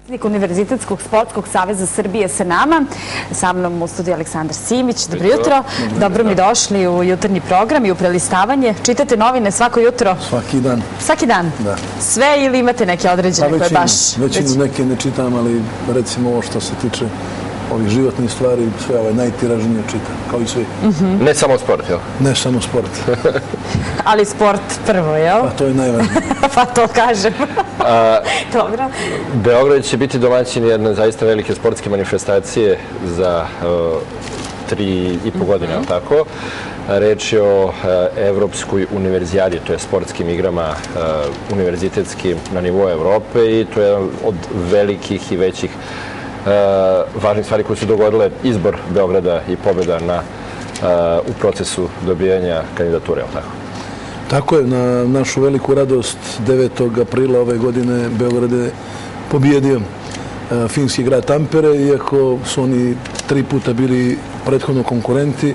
Predsjednik Univerzitetskog sportskog saveza Srbije sa nama, sa mnom u studiju Aleksandar Simić. Dobro jutro, dobro mi došli u jutarnji program i u prelistavanje. Čitate novine svako jutro? Svaki dan. Svaki dan? Da. Sve ili imate neke određene koje baš... Većinu neke ne čitam, ali recimo ovo što se tiče ovih životnih stvari, sve ove najtiražnije čitam, kao i svi. Ne samo sport, jel? Ne samo sport. Ali sport prvo, jel? Pa to je najvažnije. Pa to kažem. Dobro. Beograd će biti domaćin jedne zaista velike sportske manifestacije za 3,5 godine, jel tako? Reč je o Evropskoj univerzijadi, to je sportskim igrama univerzitetskim na nivou Evrope i to je jedan od velikih i većih važnih stvari koje su dogodile izbor Beograda i pobjeda u procesu dobijanja kandidature, je li tako? Tako je, na našu veliku radost 9. aprila ove godine Beograd je pobijedio finski grad Tampere, iako su oni 3 puta bili prethodno konkurenti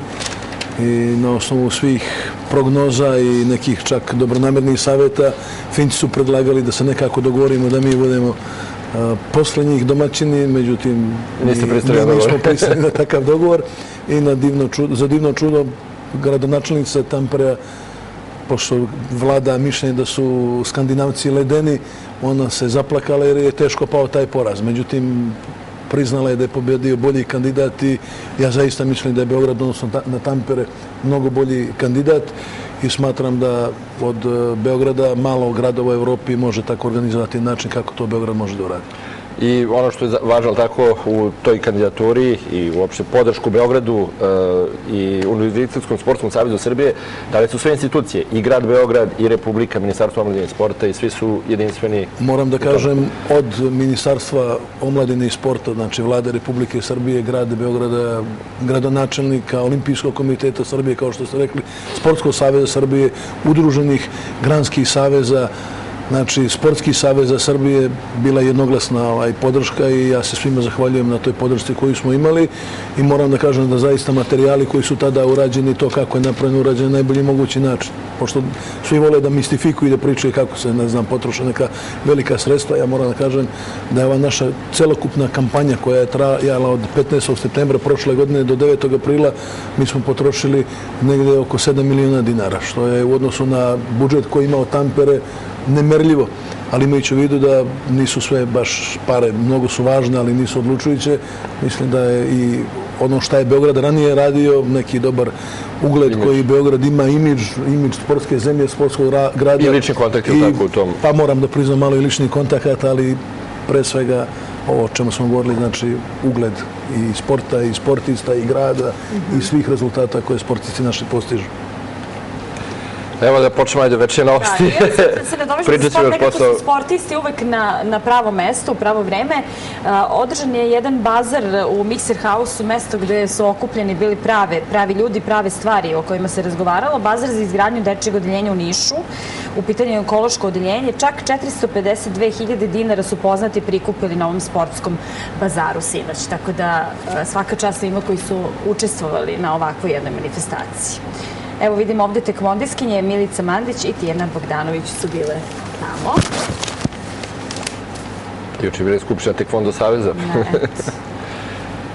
i na osnovu svih prognoza i nekih čak dobronamernih savjeta Finci su predlagali da se nekako dogovorimo da mi budemo poslednjih domaćini, međutim nismo pristali na takav dogovor i za divno čudo gradonačelnica Tamperea, pošto vlada mišljenje da su Skandinavci ledeni, ona se zaplakala jer je teško pao taj poraz. Međutim, priznala je da je pobjedio bolji kandidat i ja zaista mislim da je Beograd, odnosno na Tampere, mnogo bolji kandidat i smatram da od Beograda malo gradova u Evropi može tako organizovati način kako to Beograd može da uradi. I ono što je važno tako u toj kandidaturi i uopšte podršku Beogradu i Univerzitetskom sportskom savezu Srbije, da li su sve institucije, i grad Beograd, i Republika, Ministarstvo omladine i sporta, i svi su jedinstveni? Moram da kažem, od Ministarstva omladine i sporta, znači Vlade Republike Srbije, grada Beograda, gradonačelnika, Olimpijskog komiteta Srbije, kao što ste rekli, Sportskog saveza Srbije, udruženih granskih saveza, znači, Sportski savez za Srbije bila jednoglasna podrška i ja se svima zahvaljujem na toj podršci koju smo imali i moram da kažem da zaista materijali koji su tada urađeni, to kako je napravljeno, urađeno na najbolji mogući način. Pošto svi vole da mistifikuju i da pričaju kako se, ne znam, potroše neka velika sredstva, ja moram da kažem da je ova naša celokupna kampanja koja je trajala od 15. septembra prošle godine do 9. aprila, mi smo potrošili negde oko 7 miliona dinara, što je u odnosu na budžet koji imao Tampere nemerljivo, ali imajući u vidu da nisu sve baš pare, mnogo su važne, ali nisu odlučujuće. Mislim da je i ono što je Beograd ranije radio, neki dobar ugled koji Beograd ima, imidž sportske zemlje, sportskog grada. I lični kontakt je tako u tom? Pa moram da priznam malo i lični kontakt, ali pre svega ovo o čemu smo govorili, znači ugled i sporta, i sportista, i grada, i svih rezultata koje sportisti naši postižu. Evo da počnemo, ajde, večer novosti. Ja se nadovežem za sport, nekako su sportisti uvek na pravo mesto, u pravo vreme. Održan je jedan bazar u Mixer House-u, mesto gde su okupljeni bili pravi ljudi, prave stvari o kojima se razgovaralo. Bazar za izgradnju dečjeg odeljenja u Nišu, u pitanju je onkološko odeljenje. Čak 452.000 dinara su poznati prikupili na ovom sportskom bazaru sinoć. Tako da svaka čast svima koji su učestvovali na ovakvoj jednoj manifestaciji. Evo vidimo ovde tekvondiskinje, Milica Mandić i Tijana Bogdanović su bile tamo. Juče je bila skupština Tekvondo saveza.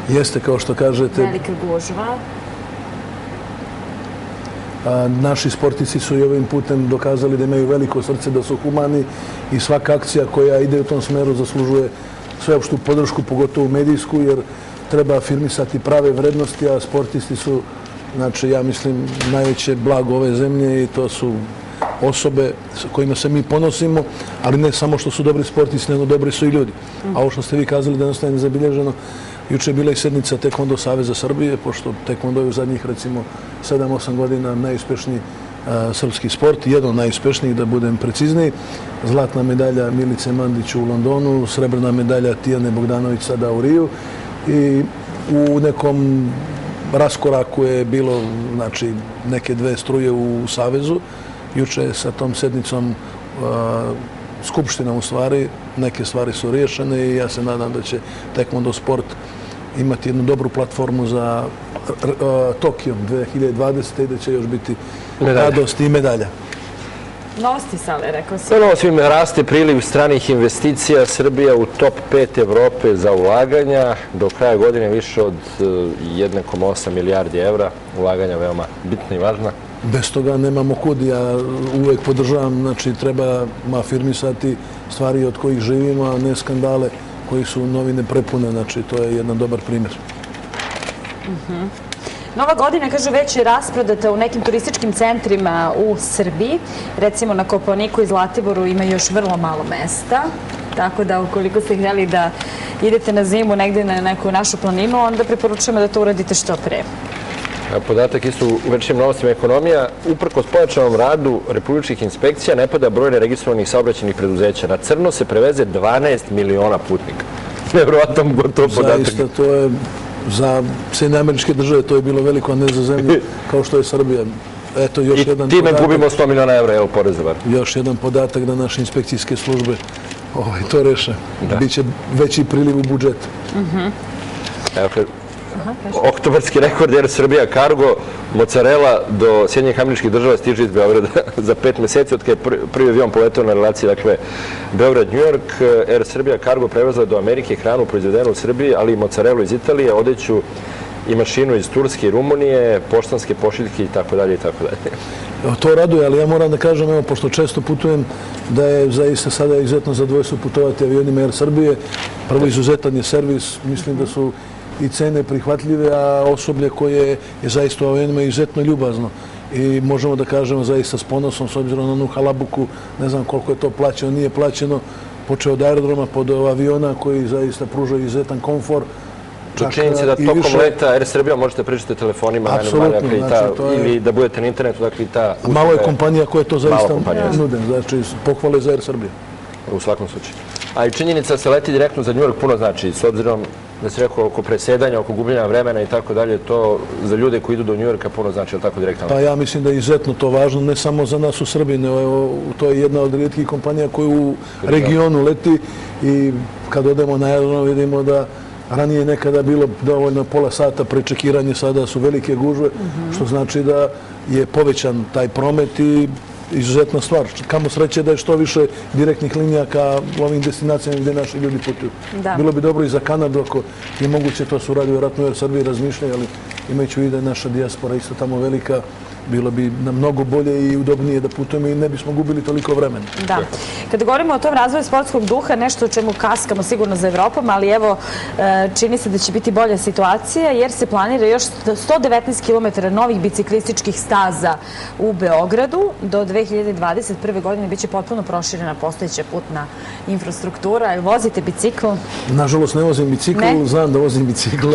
Jeste, kao što kažete. Velika gužva. Naši sportisti su i ovim putem dokazali da imaju veliko srce, da su humani i svaka akcija koja ide u tom smeru zaslužuje sveopštu podršku, pogotovo medijsku, jer treba afirmisati prave vrednosti, a sportisti su, znači, ja mislim, najveće blago ove zemlje i to su osobe s kojima se mi ponosimo, ali ne samo što su dobri sportisti, nego dobri su i ljudi. A ovo što ste vi kazali da jednostavno je nezabilježeno, juče je bila i sednica Tekvondo saveza Srbije, pošto Tekvondo je u zadnjih, recimo, 7-8 godina najuspešniji srpski sport, jedan od najuspešnijih, da budem precizniji. Zlatna medalja Milice Mandić u Londonu, srebrna medalja Tijane Bogdanović sada u Riju i u nekom raskoraku je bilo, znači, neke dve struje u Savezu. Juče sa tom sednicom Skupštinom, u stvari, neke stvari su riješene i ja se nadam da će Tekvondo sport imati jednu dobru platformu za Tokio 2020. i da će još biti radost i medalja. Novosti, Sale, rekao si. Svim raste priliv stranih investicija, Srbija u top 5 Evrope za ulaganja, do kraja godine više od 1,8 milijardi evra, ulaganja veoma bitna i važna. Bez toga nemamo kud, ja uvek podržavam, znači treba afirmisati stvari od kojih živimo, a ne skandale koji su novine prepune, znači to je jedan dobar primjer. Nova godina, kažu, već je rasprodata u nekim turističkim centrima u Srbiji. Recimo na Kopaoniku i Zlatiboru ima još vrlo malo mesta. Tako da ukoliko ste htjeli da idete na zimu negdje na neku našu planinu, onda preporučujemo da to uradite što pre. Podatak isto u večernjim novostima ekonomija. Uprkos pojačanom radu republičkih inspekcija ne pada broj neregistrovanih saobraćajnih preduzeća. Na crno se preveze 12 miliona putnika. Nevjerovatno gotovo podatak. Zaista, to je za Sjedinjene Američke Države to je bilo veliko, a ne za zemlje kao što je Srbija. Eto, još jedan podatak. I time gubimo 100 miliona evra, evo, poreza bar. Još jedan podatak da naše inspekcijske službe to reše. Biće veći priliv u budžetu. Evo, oktobarski rekord Air Srbija Cargo, mozzarella do Sjedinjenih Američkih Država stiže iz Beograda za 5 meseci, od kada je prvi avion poletao na relaciji, dakle, Beograd-New York. Air Srbija Cargo prevezla do Amerike hranu proizvedenu u Srbiji, ali i mozzarellu iz Italije, odeću i mašinu iz Turske i Rumunije, poštanske pošiljke i tako dalje i tako dalje. To raduje, ali ja moram da kažem, evo, pošto često putujem, da je zaista sada izuzetno zadovoljstvo putovati avionima Air Srbije. Prvo, izuzetan je servis, mislim da su i cene prihvatljive, a osoblje koje je zaista u avionima izuzetno ljubazno. I možemo da kažemo zaista s ponosom, s obzirom na onu halabuku, ne znam koliko je to plaćeno, nije plaćeno, počeo od aerodroma, pod aviona koji zaista pružaju izuzetan komfor. Činjenica da tokom leta Air Srbija možete pričati telefonima ili da budete na internetu, dakle i ta... Malo je kompanija koja to zaista nude, znači pohvale za Air Srbija. U svakom slučaju. A i činjenica da se leti direktno za New York puno znači, s obzirom da se rekao oko presedanja, oko gubljenja vremena i tako dalje, to za ljude koji idu do New Yorka puno znači, ali tako direktno? Pa ja mislim da je izuzetno to važno, ne samo za nas u Srbiji, nego to je jedna od rijetkih kompanija koja u regionu leti i kad odemo na aerodrom vidimo da ranije nekada bilo dovoljno pola sata prečekiranje, sada su velike gužve, što znači da je povećan taj promet i izuzetna stvar. Kamo sreće da je što više direktnih linija ka ovim destinacijama gdje naši ljudi putuju. Bilo bi dobro i za Kanadu, ako je moguće, to su radi vjerojatno jer Srbiji razmišljaju, ali imajući u vidu da je naša dijaspora isto tamo velika, bilo bi nam mnogo bolje i udobnije da putujemo i ne bismo gubili toliko vremena. Da. Kada govorimo o tom razvoju sportskog duha, nešto o čemu kaskamo sigurno za Evropom, ali evo, čini se da će biti bolja situacija, jer se planira još 119 km novih biciklističkih staza u Beogradu. Do 2021. godine biće potpuno proširena postojeća putna infrastruktura. Vozite bicikl? Nažalost, ne vozim bicikl, znam da vozim bicikl,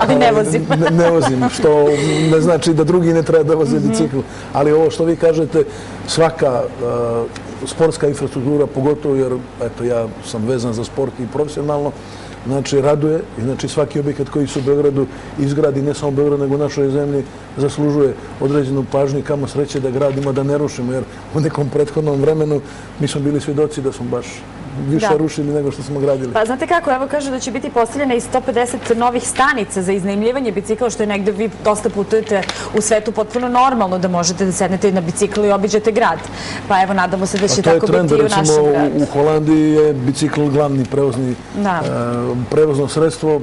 ali ne vozim. Ne vozim, što ne znači da drugi ne treba da voze bicikl. Ali ovo što vi kažete, svaka sportska infrastruktura, pogotovo jer ja sam vezan za sport i profesionalno, znači raduje i znači svaki objekat koji se u Beogradu izgradi, ne samo u Beogradu nego u našoj zemlji, zaslužuje određenu pažnju i kamo sreće da gradimo, da ne rušimo, jer u nekom prethodnom vremenu mi smo bili svjedoci da smo baš više rušili nego što smo gradili. Pa znate kako, evo kažu da će biti postavljene i 150 novih stanica za iznajmljivanje bicikla, što je negde vi dosta putujete u svetu potpuno normalno da možete da sednete na bicikl i obiđete grad. Pa evo, nadamo se da će tako biti i u našem gradu. U Holandiji je bicikl glavni prevozno sredstvo,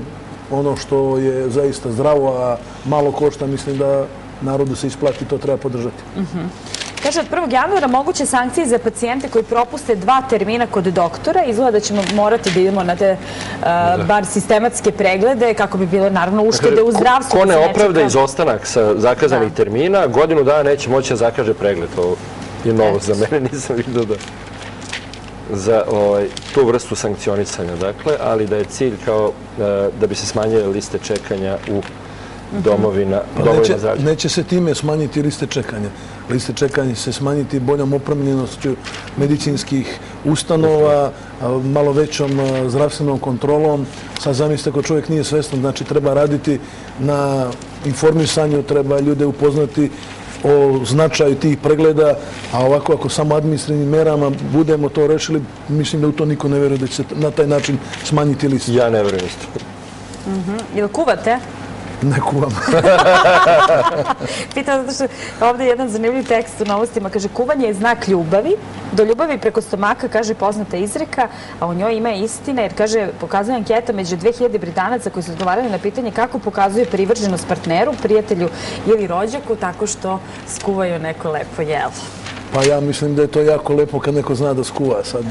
ono što je zaista zdravo, a malo košta, mislim da narodu se isplati, to treba podržati. Kaže, od 1. januara moguće sankcije za pacijente koji propuste 2 termina kod doktora. Izgleda da ćemo morati da idemo na te bar sistematske preglede kako bi bilo naravno uštede u zdravstvu. Ko ne opravda izostanak sa zakazanih termina, godinu dana neće moći da zakaže pregled. To je novo za mene, nisam vidio za tu vrstu sankcionisanja, dakle, ali da je cilj kao da bi se smanjile liste čekanja u domovina zdravlja. Neće se time smanjiti liste čekanja. Liste čekanja se smanjiti boljom opremljenošću medicinskih ustanova, malo većom zdravstvenom kontrolom. Sad zamislite ako čovjek nije svestan, znači treba raditi na informisanju, treba ljude upoznati o značaju tih pregleda, a ovako ako samo administrativnim merama budemo to rešili, mislim da u to niko ne veruje da će se na taj način smanjiti liste. Ja ne verujem isto. Ili kuvate? Ne kuvam. Pitam zato što ovdje je jedan zanimljiv tekst u novostima. Kaže, kuvanje je znak ljubavi. Do ljubavi preko stomaka, kaže poznata izreka, a u njoj ima istine, jer kaže, pokazuje anketa među 2000 Britanaca koji su odgovarali na pitanje kako pokazuje privrženost partneru, prijatelju ili rođaku, tako što skuvaju neko lepo jelo. Pa ja mislim da je to jako lepo kad neko zna da skuva. Sad,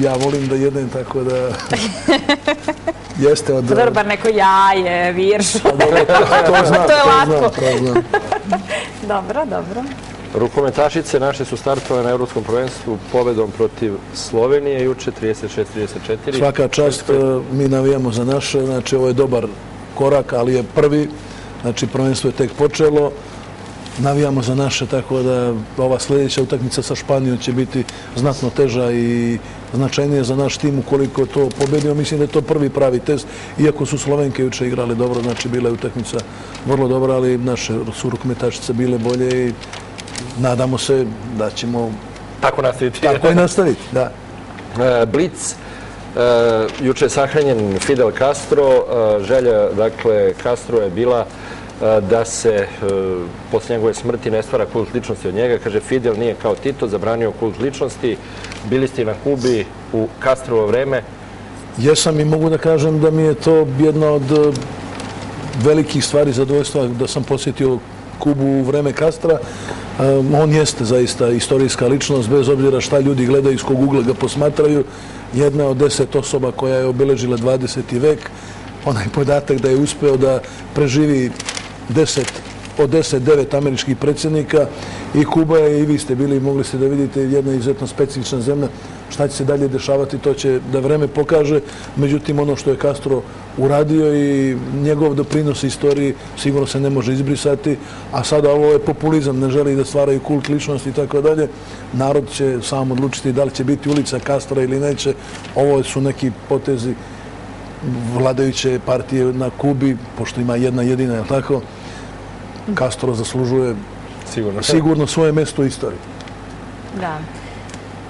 ja volim da jedem, tako da jeste od... Dobro, bar neko jaje, virš. To znam, to je lako. To znam. Dobro, dobro. Rukometašice naše su startovane na Evropskom prvenstvu pobedom protiv Slovenije juče 36-34. Svaka čast, mi navijamo za naše, znači ovo je dobar korak, ali je prvi, znači prvenstvo je tek počelo. Navijamo za naše, tako da ova sljedeća utakmica sa Španijom će biti znatno teža i značajnije za naš tim ukoliko to pobedio. Mislim da je to prvi pravi test, iako su Slovenke juče igrali dobro, znači bila je utakmica vrlo dobra, ali naše su rukometašice bile bolje i nadamo se da ćemo tako nastaviti. Tako i nastaviti, da. Blic, juče je sahranjen Fidel Castro. Želja, dakle, Castro je bila da se posle njegove smrti ne stvara kult ličnosti od njega. Kaže, Fidel nije kao Tito zabranio kult ličnosti. Bili ste i na Kubi u Castrovo vreme. Jesam i mogu da kažem da mi je to jedna od velikih stvari zadovoljstva da sam posjetio Kubu u vreme Castra. On jeste zaista istorijska ličnost, bez obzira šta ljudi gledaju, iz kog ugla ga posmatraju. Jedna od 10 osoba koja je obeležila 20. vek. Onaj podatak da je uspeo da preživi od 9 američkih predsjednika i Kuba je, i vi ste bili, mogli ste da vidite, jedna izuzetno specifična zemlja. Šta će se dalje dešavati, to će da vreme pokaže. Međutim, ono što je Castro uradio i njegov doprinos istoriji sigurno se ne može izbrisati, a sada ovo je populizam, ne želi da stvaraju kult ličnosti i tako dalje. Narod će sam odlučiti da li će biti ulica Castra ili neće. Ovo su neki potezi vladajuće partije na Kubi, pošto ima jedna jedina, je li tako? Castro zaslužuje sigurno svoje mjesto u istoriji. Da.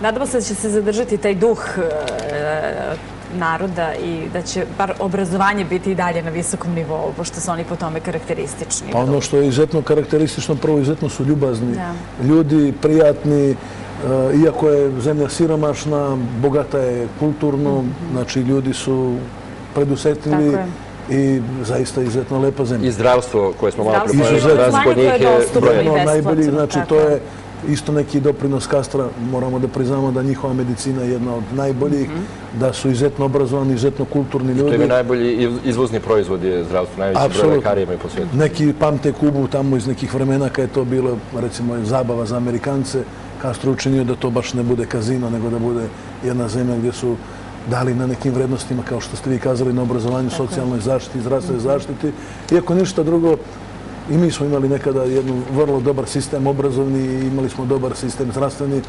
Nadamo se da će se zadržati taj duh naroda i da će bar obrazovanje biti i dalje na visokom nivou, pošto su oni po tome karakteristični. Pa ono što je izuzetno karakteristično, prvo izuzetno su ljubazni ljudi, prijatni, iako je zemlja siromašna, bogata je kulturno, znači ljudi su predusetljivi i zaista izuzetno lepa zemlja. I zdravstvo koje smo malo prepomenuli. Zdravstvo je dostupno. Najbolji, znači to je isto neki doprinos Castra, moramo da priznamo da njihova medicina je jedna od najboljih, da su izuzetno obrazovani, izuzetno kulturni ljudi. To je najbolji izvozni proizvod je zdravstvo, najveći broj lekara ima i po svijetu. Neki pamte Kubu tamo iz nekih vremena kada je to bilo, recimo, zabava za Amerikance. Castro učinio da to baš ne bude kazino, nego da bude jedna zemlja gdje su dali na nekim vrednostima, kao što ste vi kazali, na obrazovanju, socijalnoj zaštiti, zdravstvenoj zaštiti. Iako ništa drugo, i mi smo imali nekada jedan vrlo dobar sistem obrazovni i imali smo dobar sistem zdravstveni.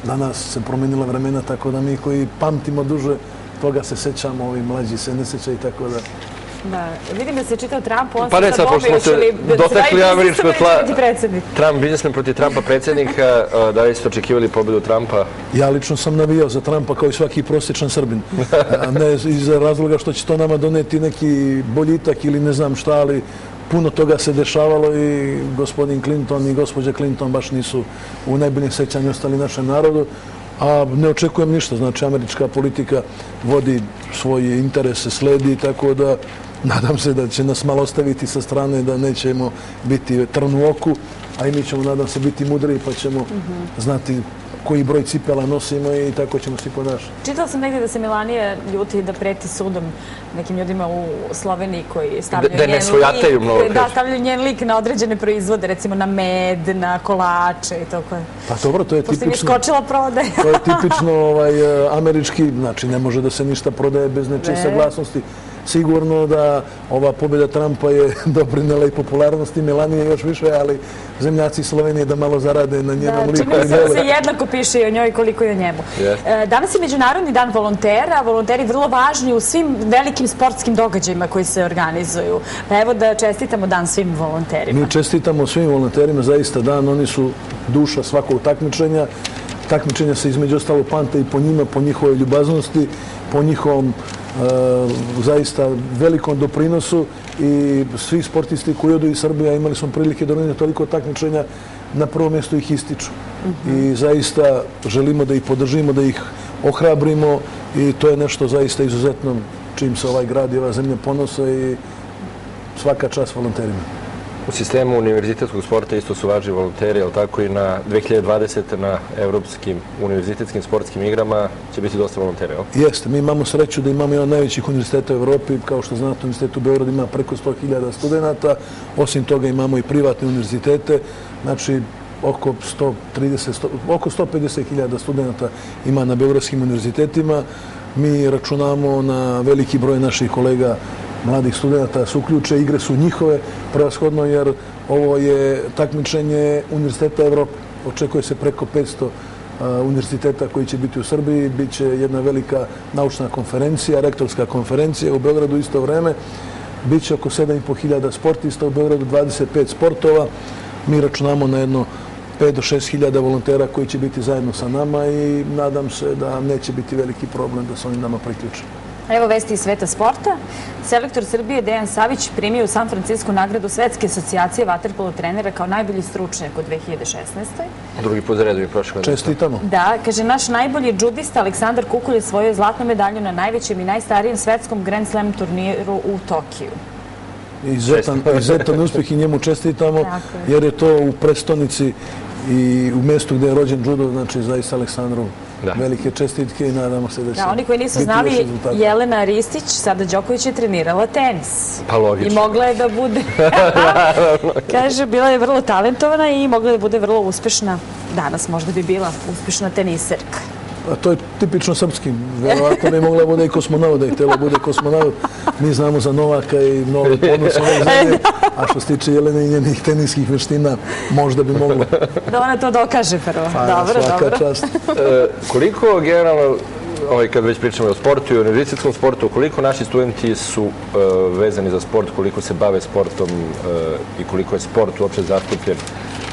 Danas se promenila vremena, tako da mi koji pamtimo duže, toga se sećamo, ovi mlađi se ne sećaju, tako da... Da, vidim da se čitao Trump, on pa ne, sad, pošto smo se dotakli američko tla, Trump, biznismen protiv Trumpa predsjednika, da li ste očekivali pobedu Trumpa? Ja lično sam navijao za Trumpa kao i svaki prosječan Srbin. Ne iz razloga što će to nama doneti neki boljitak ili ne znam šta, ali puno toga se dešavalo i gospodin Clinton i gospođa Clinton baš nisu u najboljem sećanju ostali našem narodu. A ne očekujem ništa, znači američka politika vodi svoje interese, sledi, tako da nadam se da će nas malo ostaviti sa strane, da nećemo biti trn u oku, a i mi ćemo, nadam se, biti mudriji pa ćemo znati koji broj cipela nosimo i tako ćemo se ponašati. Čitala sam negdje da se Milanija ljuti da preti sudom nekim ljudima u Sloveniji koji stavljaju njen lik na određene proizvode, recimo na med, na kolače i to koje. Pa dobro, to je tipično. Poslije mi skočila prodaja. To je tipično američki, znači ne može da se ništa prodaje bez nečije saglasnosti. Sigurno da ova pobjeda Trumpa je doprinela i popularnosti Milanije još više, ali zemljaci Slovenije da malo zarade na njenom liku. Čini se da se jednako piše i o njoj koliko i o njemu. Danas je Međunarodni dan volontera, volonteri vrlo važni u svim velikim sportskim događajima koji se organizuju. Pa evo da čestitamo dan svim volonterima. Mi čestitamo svim volonterima zaista dan, oni su duša svakog takmičenja. Takmičenja se između ostalo pamte i po njima, po njihovoj ljubaznosti, po njihovom zaista velikom doprinosu i svi sportisti koji odu iz Srbije, a imali smo prilike da organizujemo toliko takmičenja, na prvom mjestu ih ističu. I zaista želimo da ih podržimo, da ih ohrabrimo i to je nešto zaista izuzetno čim se ovaj grad i ova zemlja ponose i svaka čast volonterima. U sistemu univerzitetskog sporta isto su važni volonteri, ali tako i na 2020. na Evropskim univerzitetskim sportskim igrama će biti dosta volontera, jel? Jeste, mi imamo sreću da imamo jedan od najvećih univerziteta u Evropi. Kao što znate, Univerzitet u Beogradu ima preko 100.000 studenta. Osim toga imamo i privatne univerzitete. Znači, oko 150.000 studenta ima na beogradskim univerzitetima. Mi računamo na veliki broj naših kolega mladih studenta da se uključe. Igre su njihove prevashodno jer ovo je takmičenje Univerziteta Evrope. Očekuje se preko 500 univerziteta koji će biti u Srbiji. Biće jedna velika naučna konferencija, rektorska konferencija u Beogradu isto vreme. Biće oko 7.500 sportista, u Beogradu 25 sportova. Mi računamo na jedno 5 do 6.000 volontera koji će biti zajedno sa nama i nadam se da neće biti veliki problem da se oni nama priključe. Evo vesti iz sveta sporta. Selektor Srbije Dejan Savić primio u San Francisku nagradu Svetske asocijacije vaterpolo trenera kao najbolji stručnjak u 2016. Drugi put za redu i prošle godine. Čestitamo. Da, kaže, naš najbolji džudista Aleksandar Kukulj je osvojio zlatnu medalju na najvećem i najstarijem svetskom Grand Slam turniru u Tokiju. Izuzetan uspjeh i njemu čestitamo jer je to u prestonici i u mjestu gdje je rođen judo, znači zaista Aleksandru velike čestitke i nadamo se da će biti još rezultata. Oni koji nisu znali, Jelena Ristić, sada Đoković je trenirala tenis. Pa logično. I mogla je da bude, kaže, bila je vrlo talentovana i mogla je da bude vrlo uspješna. Danas možda bi bila uspješna teniserka. A to je tipično srpski. Verovatno bi mogla bude i kosmonaut, da je htjela bude kosmonaut. Mi znamo za Novaka i novi ponos ove zemlje, a što se tiče Jelene i njenih teniskih veština, možda bi mogla. Da ona to dokaže prvo. Dobro, svaka čast. Koliko generalno, kad već pričamo o sportu i o univerzitetskom sportu, koliko naši studenti su vezani za sport, koliko se bave sportom i koliko je sport uopće zastupljen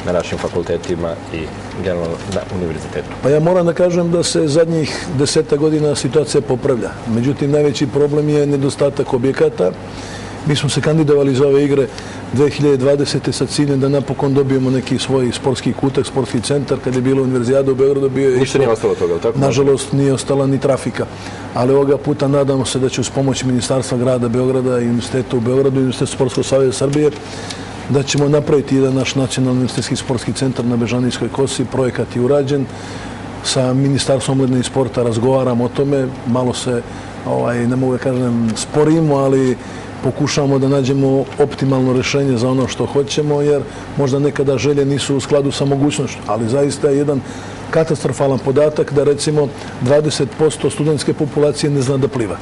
na našim fakultetima i generalno na univerzitetu? Pa ja moram da kažem da se zadnjih 10 godina situacija popravlja. Međutim, najveći problem je nedostatak objekata. Mi smo se kandidovali za ove igre 2020. sa ciljem da napokon dobijemo neki svoj sportski kutak, sportski centar. Kad je bilo univerzijada u Beogradu, bio je... Ništa nije ostalo toga, tako? Nažalost, nije ostala ni trafika. Ali ovoga puta nadamo se da će uz pomoć Ministarstva grada Beograda i Univerziteta u Beogradu i Univerziteta Sportskog saveza Srbije da ćemo napraviti jedan naš nacionalni univerzitetski sportski centar na Bežanijskoj kosi. Projekat je urađen. Sa Ministarstvom omladine i sporta razgovaramo o tome. Malo se, ne mogu da kažem, sporimo, ali pokušavamo da nađemo optimalno rješenje za ono što hoćemo, jer možda nekada želje nisu u skladu sa mogućnošću. Ali zaista je jedan katastrofalan podatak da recimo 20% studentske populacije ne zna da pliva.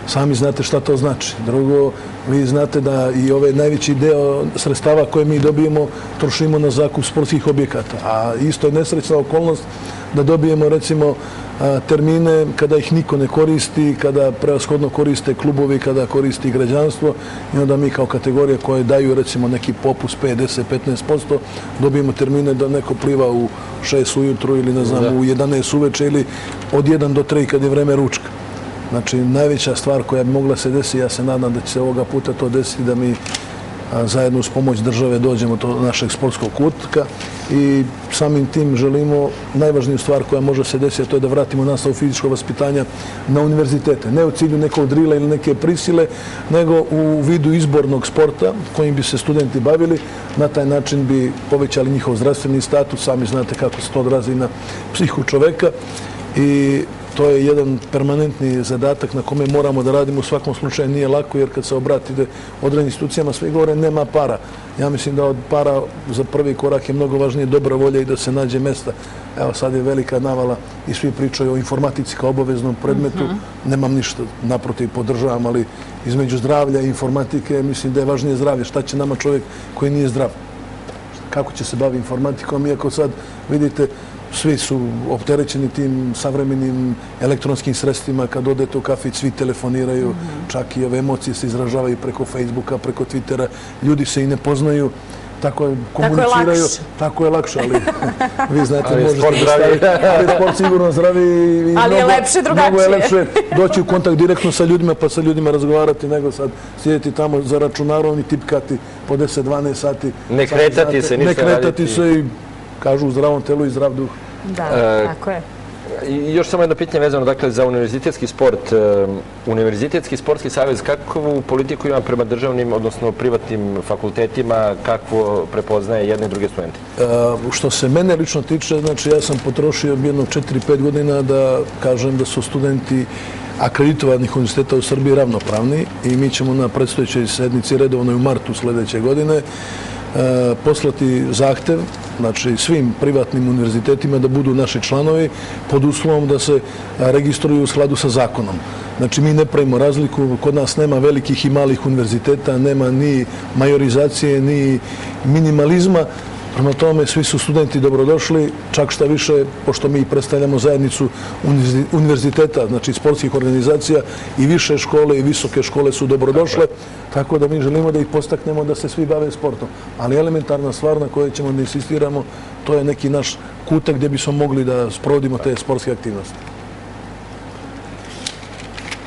Sami znate šta to znači. Drugo, vi znate da i ovaj najveći deo sredstava koje mi dobijemo trošimo na zakup sportskih objekata. A isto je nesrećna okolnost da dobijemo recimo termine kada ih niko ne koristi, kada prevashodno koriste klubovi, kada koristi građanstvo i onda mi kao kategorija koje daju recimo neki popust 5-10-15% dobijemo termine da neko pliva u 6 ujutru ili ne znam u 11 uveče ili od 1 do 3 kad je vreme ručka. Znači, najveća stvar koja bi mogla se desiti, ja se nadam da će se ovoga puta to desiti, da mi zajedno uz pomoć države dođemo do našeg sportskog kutka i samim tim želimo najvažniju stvar koja može se desiti, a to je da vratimo nastavu fizičkog vaspitanja na univerzitete. Ne u cilju nekog drila ili neke prisile, nego u vidu izbornog sporta kojim bi se studenti bavili. Na taj način bi povećali njihov zdravstveni status. Sami znate kako se to odrazi na psihu čoveka i to je jedan permanentni zadatak na kome moramo da radimo. U svakom slučaju nije lako, jer kad se obratite određenim institucijama, svi govore nema para. Ja mislim da od para za prvi korak je mnogo važnije dobra volja i da se nađe mesta. Evo sad je velika navala i svi pričaju o informatici kao obaveznom predmetu. Nemam ništa, naprotiv podržavam, ali između zdravlja i informatike mislim da je važnije zdravlje. Šta će nama čovjek koji nije zdrav? Kako će se bavi informatikom, iako sad vidite svi su opterećeni tim savremenim elektronskim sredstvima. Kad odete u kafić, svi telefoniraju, čak i ove emocije se izražavaju preko Facebooka, preko Twittera. Ljudi se i ne poznaju tako komuniciraju, tako je lakše, ali vi znate, možete staviti, ali sport sigurno zdravi i ali je lepše drugačije. Mnogo je lepše doći u kontakt direktno sa ljudima, pa sa ljudima razgovarati, nego sad sjediti tamo za računarom i tipkati po 10-12 sati. Ne kretati se, ne kretati se i kažu u zdravom telu i zdrav duh. Da, tako je. I još samo jedno pitanje vezano dakle, za univerzitetski sport. Univerzitetski sportski savez, kakvu politiku ima prema državnim, odnosno privatnim fakultetima, kakvo prepoznaje jedne i druge studente? Što se mene lično tiče, znači ja sam potrošio jedno 4-5 godina da kažem da su studenti akreditovanih univerziteta u Srbiji ravnopravni i mi ćemo na predstojećoj sednici redovnoj u martu sljedeće godine poslati zahtev, znači svim privatnim univerzitetima da budu naši članovi pod uslovom da se registruju u skladu sa zakonom. Znači mi ne pravimo razliku, kod nas nema velikih i malih univerziteta, nema ni majorizacije, ni minimalizma. Prema tome, svi su studenti dobrodošli, čak šta više, pošto mi predstavljamo zajednicu univerziteta, znači sportskih organizacija, i više škole i visoke škole su dobrodošle, tako da mi želimo da ih postaknemo da se svi bave sportom. Ali elementarna stvar na kojoj ćemo da insistiramo, to je neki naš kutak gdje bismo mogli da sprovodimo te sportske aktivnosti.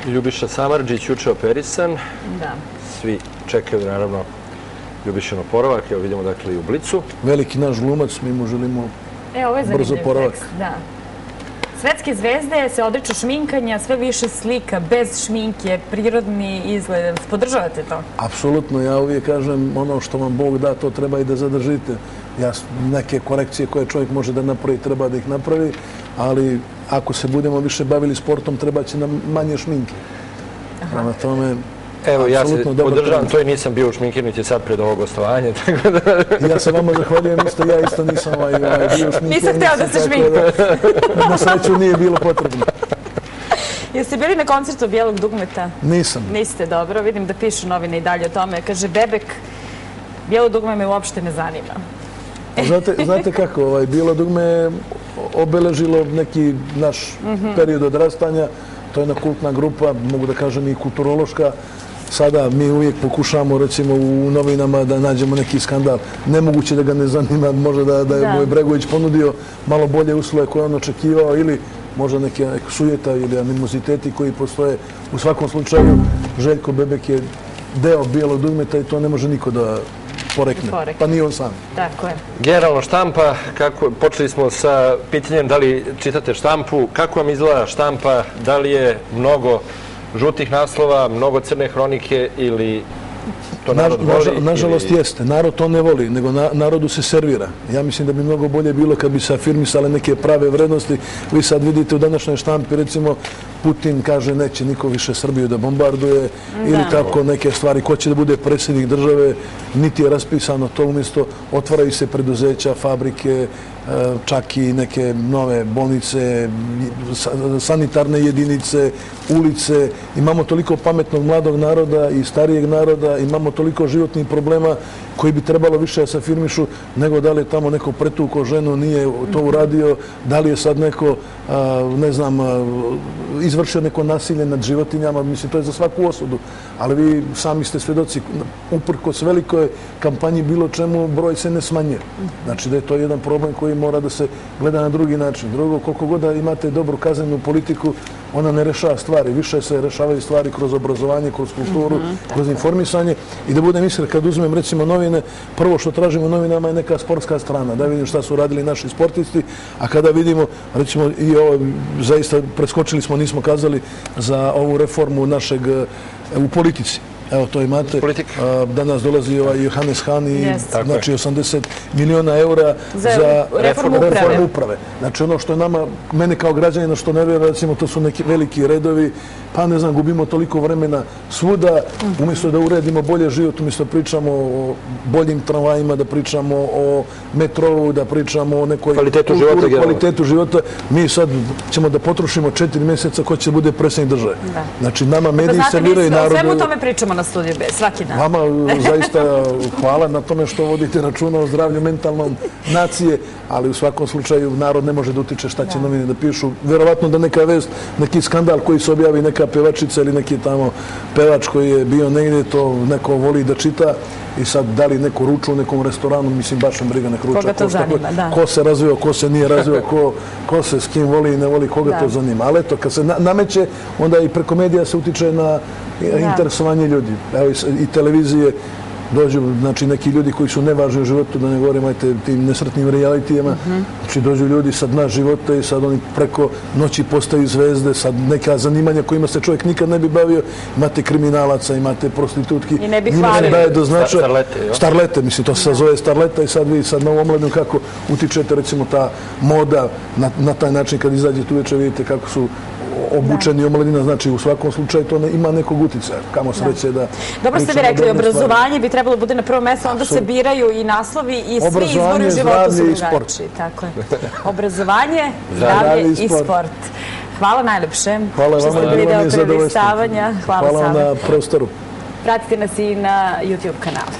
Ljubiša Samardžić juče operisan. Da. Svi čekaju, naravno, Ljubišin oporavak, evo vidimo dakle i u Blicu. Veliki naš glumac, mi mu želimo brzo oporavak. Da. Svetske zvezde se odriču šminkanja, sve više slika, bez šminke, prirodni izgled. Podržavate to? Apsolutno, ja uvijek kažem ono što vam Bog da, to treba i da zadržite. Neke korekcije koje čovjek može da napravi, treba da ih napravi, ali ako se budemo više bavili sportom, treba će nam manje šminke. Prema tome, evo, ja se podržavam, to i nisam bio u šminkirnici sad pred ovo gostovanje. Ja se vama zahvaljujem isto, ja isto nisam bio u šminkirnici. Nisam htjela da se šminka. Na sreću nije bilo potrebno. Jeste bili na koncertu Bijelog dugmeta? Nisam. Niste, dobro. Vidim da pišu novine i dalje o tome. Kaže, Bebek, Bijelo dugme me uopšte ne zanima. Znate kako, Bijelo dugme je obeležilo neki naš period odrastanja. To je jedna kultna grupa, mogu da kažem i kulturološka. Sada mi uvijek pokušamo, recimo, u novinama da nađemo neki skandal. Nemoguće da ga ne zanima, možda da je Moj Bregović ponudio malo bolje uslove koje on očekivao ili možda neke sujeta ili animoziteti koji postoje. U svakom slučaju, Željko Bebek je deo Bijelog dugmeta i to ne može niko da porekne, pa ni on sam. Tako je. Generalno štampa, počeli smo sa pitanjem da li čitate štampu, kako vam izgleda štampa, da li je mnogo žutih naslova, mnogo crne hronike ili to narod voli? Nažalost jeste, narod to ne voli, nego narodu se servira. Ja mislim da bi mnogo bolje bilo kad bi se afirmisale neke prave vrednosti. Vi sad vidite u današnjoj štampi, recimo, Putin kaže neće niko više Srbiju da bombarduje ili tako neke stvari, ko će da bude predsjednik države, niti je raspisano to, umjesto otvaraju se preduzeća, fabrike, čak i neke nove bolnice, sanitarne jedinice, ulice. Imamo toliko pametnog mladog naroda i starijeg naroda, imamo toliko životnih problema koji bi trebalo više da se afirmišu nego da li je tamo neko pretuko ženu, nije to uradio, da li je sad neko, ne znam, izvršio neko nasilje nad životinjama, mislim, to je za svaku osudu. Ali vi sami ste svedoci, uprkos velikoj kampanji bilo čemu, broj se ne smanjuje. Znači da je to jedan problem koji mora da se gleda na drugi način. Drugo, koliko god da imate dobru kaznenu politiku, ona ne rešava stvari. Više se rešavaju stvari kroz obrazovanje, kroz kulturu, kroz informisanje. I da budem iskren, kad uzmem recimo novine, prvo što tražimo u novinama je neka sportska strana, da vidim šta su radili naši sportisti, a kada vidimo, recimo, i ovo, zaista preskočili smo, nismo kazali za ovu reformu našeg u politici. Evo, to imate. Danas dolazi Johannes Hahn i znači 80 miliona eura za reformu uprave. Znači ono što je nama, mene kao građanina što ne vjerujem, recimo to su neki veliki redovi, pa ne znam, gubimo toliko vremena svuda, umjesto da uredimo bolje život, umjesto pričamo o boljim tramvajima, da pričamo o metrovu, da pričamo o nekoj kvalitetu života, mi sad ćemo da potrošimo 4 mjeseca ko će bude predsjednik države. Znači nama mediji serviraju narodu. O svemu tome pričamo na Studiju B, svaki dan. Vama zaista hvala na tome što vodite računa o zdravlju mentalnom nacije, ali u svakom slučaju narod ne može da utiče šta će novine da pišu. Verovatno da neka vest, neki skandal koji se objavi, neka pevačica ili neki tamo pevač koji je bio negdje, to neko voli da čita i sad da li neko ruča u nekom restoranu, mislim, baš me briga nek ruča. Koga to zanima, da. Ko se razvio, ko se nije razvio, ko se s kim voli i ne voli, koga to zanima. Ali eto, kad se nameće, onda i preko medija se utiče na interesovanje ljudi. Evo i televizije, dođu, znači, neki ljudi koji su nevažni u životu, da ne govorimo tim nesretnim realitijama, znači, dođu ljudi sad na živote i sad oni preko noći postaju zvezde, sad neka zanimanja kojima se čovjek nikad ne bi bavio, imate kriminalaca, imate prostitutki, i ne bi hvalili. Starlete, mislim, to se zove starleta i sad vi sad na ovom mladinu kako utičete, recimo, ta moda na taj način kad izađete uveče, vidite kako su obučeni omladina, znači u svakom slučaju to ima nekog uticaja. Kamo sreće da... Dobro ste mi rekli, obrazovanje bi trebalo bude na prvo mjesto, onda se biraju i naslovi i svi izbori u životu su drugačiji. Tako je. Obrazovanje, zdravlje i sport. Hvala najlepše što ste bili deo prelistavanja. Hvala vam na prostoru. Pratite nas i na YouTube kanalu.